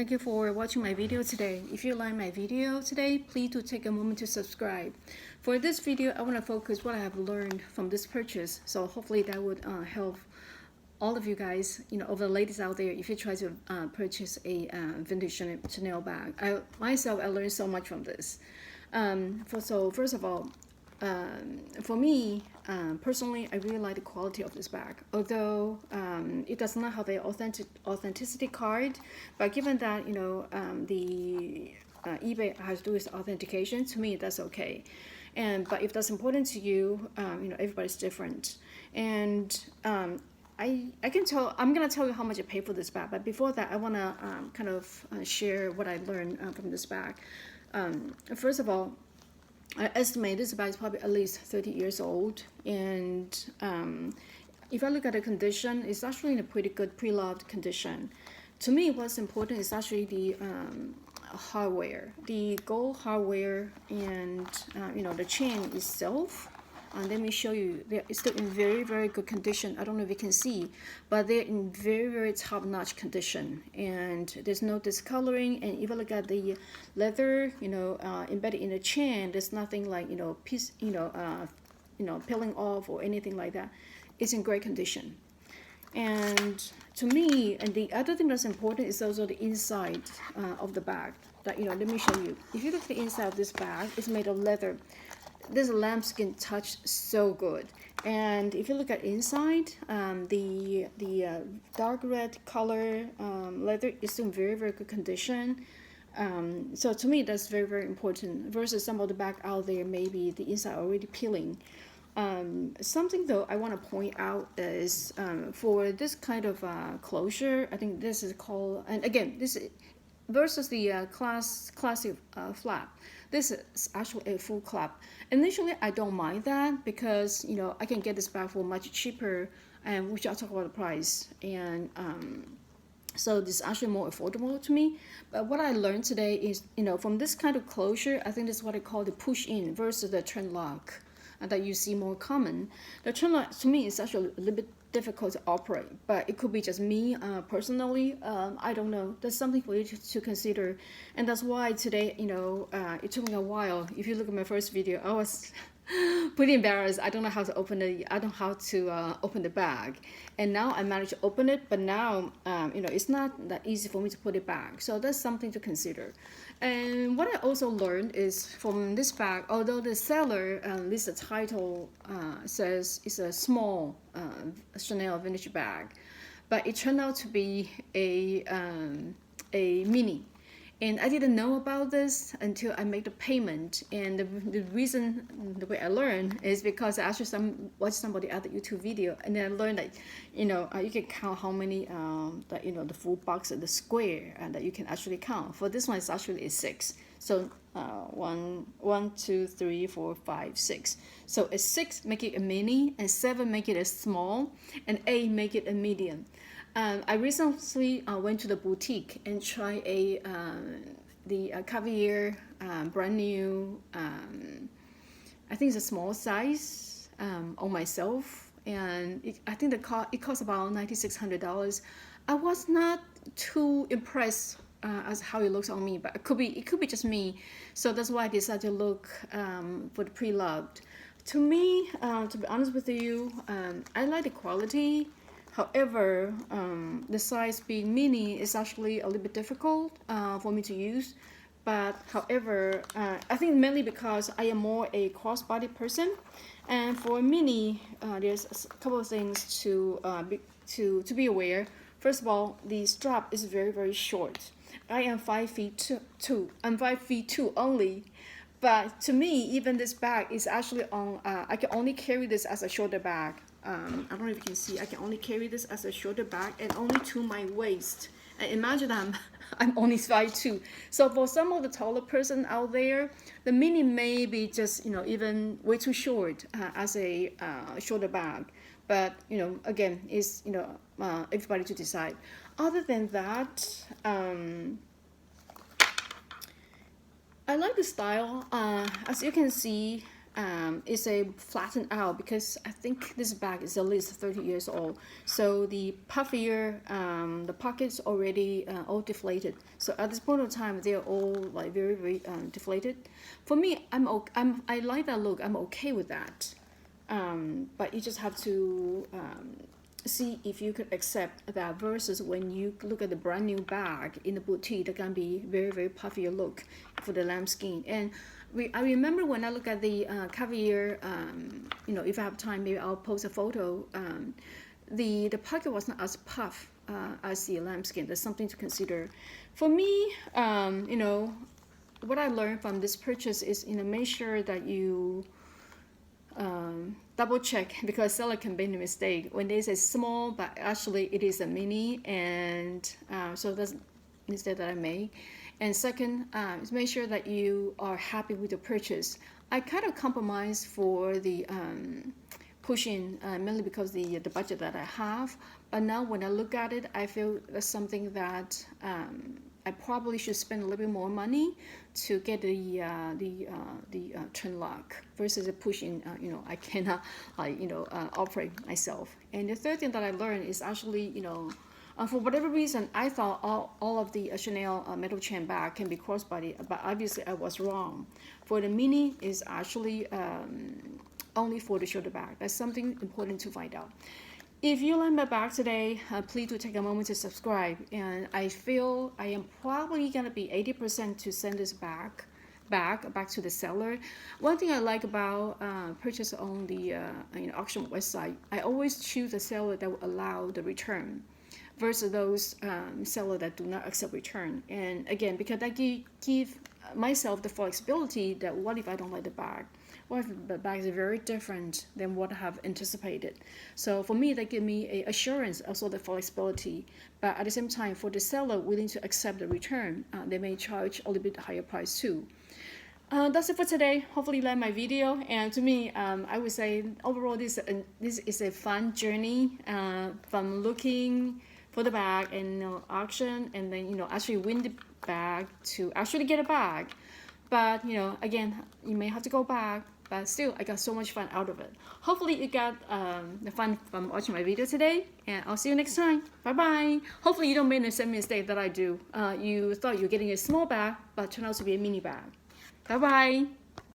Thank you for watching my video today. If you like my video today, please do take a moment to subscribe. For this video, I want to focus what I have learned from this purchase. So hopefully that would help all of you guys, all the ladies out there, if you try to purchase a vintage Chanel bag. I learned so much from this. First of all, for me, personally, I really like the quality of this bag. Although it does not have the authenticity card, but given that the eBay has to do with authentication, to me that's okay. But if that's important to you, everybody's different. And I can tell. I'm gonna tell you how much I paid for this bag. But before that, I wanna kind of share what I learned from this bag. First of all, I estimate this bag is probably at least 30 years old, and if I look at the condition, it's actually in a pretty good pre-loved condition. To me, what's important is actually the hardware, the gold hardware, and the chain itself. Let me show you. They're still in very, very good condition. I don't know if you can see, but they're in very, very top-notch condition. And there's no discoloring. And if you look at the leather, embedded in the chain, there's nothing like piece, peeling off or anything like that. It's in great condition. And to me, and the other thing that's important is also the inside of the bag. That let me show you. If you look at the inside of this bag, it's made of leather. This lambskin touch so good, and if you look at inside, the dark red color leather is in very, very good condition. So to me, that's very, very important versus some of the bag out there, maybe the inside already peeling. Something though I want to point out is for this kind of closure, I think this is called, and again, this is versus the classic flap. This is actually a full flap. Initially, I don't mind that because I can get this bag for much cheaper, and which I'll talk about the price. And so this is actually more affordable to me. But what I learned today is from this kind of closure, I think this is what I call the push in versus the turn lock that you see more common. The turn lock to me is actually a little bit difficult to operate, but it could be just me personally. I don't know. That's something for you to consider, and that's why today, it took me a while. If you look at my first video, I was pretty embarrassed. I don't know how to open it. I don't know how to open the bag, and now I managed to open it. But now, it's not that easy for me to put it back. So that's something to consider. And what I also learned is from this bag, although the seller, at least the title says it's a small Chanel vintage bag, but it turned out to be a mini. And I didn't know about this until I made the payment. And the reason, the way I learned is because I actually watched somebody other YouTube video, and then I learned that, you can count how many, the full box of the square, and that you can actually count. For this one, it's actually a 6. So 1, 2, 3, 4, 5, 6. So a 6 make it a mini, and 7 make it a small, and 8 make it a medium. I recently went to the boutique and tried the Caviar brand new, I think it's a small size on myself, and I think it cost about $9,600. I was not too impressed as how it looks on me, but it could be just me. So that's why I decided to look for the pre-loved. To me, to be honest with you, I like the quality. However, the size being mini is actually a little bit difficult for me to use. But however, I think mainly because I am more a crossbody person, and for mini, there's a couple of things to be aware. First of all, the strap is very, very short. I am 5'2". I'm 5'2" only. But to me, even this bag is actually on. I can only carry this as a shoulder bag. I don't know if you can see. I can only carry this as a shoulder bag and only to my waist. And imagine I'm only 5'2". So for some of the taller person out there, the mini may be just even way too short as a shoulder bag. But again, it's everybody to decide. Other than that, I like the style. As you can see, is a flattened out because I think this bag is at least 30 years old. So the puffier, the pockets already all deflated. So at this point of time, they're all like very deflated. For me, I like that look. I'm okay with that. But you just have to see if you could accept that versus when you look at the brand new bag in the boutique, that can be very puffier look for the lambskin. And I remember when I look at the caviar, you know, if I have time, maybe I'll post a photo. The pocket was not as puff as the lambskin. That's something to consider. For me, you know, what I learned from this purchase is, you know, make sure that you double check, because seller can make a mistake when they say small but actually it is a mini, and so that's the mistake that I made. And second, is make sure that you are happy with the purchase. I kind of compromise for the pushing, mainly because the budget that I have, but now when I look at it, I feel that's something that I probably should spend a little bit more money to get the trim lock versus a pushing. You know, I cannot operate myself. And the third thing that I learned is actually, you know, for whatever reason, I thought all of the Chanel metal chain bag can be crossbody, but obviously I was wrong. For the mini, is actually only for the shoulder bag. That's something important to find out. If you like my bag today, please do take a moment to subscribe. And I feel I am probably gonna be 80% to send this back to the seller. One thing I like about purchase on the auction website, I always choose a seller that will allow the return versus those seller that do not accept return. And again, because I give myself the flexibility that what if I don't like the bag? What if the bag is very different than what I have anticipated? So for me, that give me a assurance, also the flexibility. But at the same time, for the seller willing to accept the return, they may charge a little bit higher price too. That's it for today. Hopefully you like my video. And to me, I would say overall this is a fun journey from looking for the bag and auction, and then actually win the bag to actually get a bag. But again, you may have to go back. But still, I got so much fun out of it. Hopefully you got the fun from watching my video today, and I'll see you next time. Bye-bye. Hopefully you don't make the same mistake that I do. You thought you were getting a small bag, but turned out to be a mini bag. Bye-bye.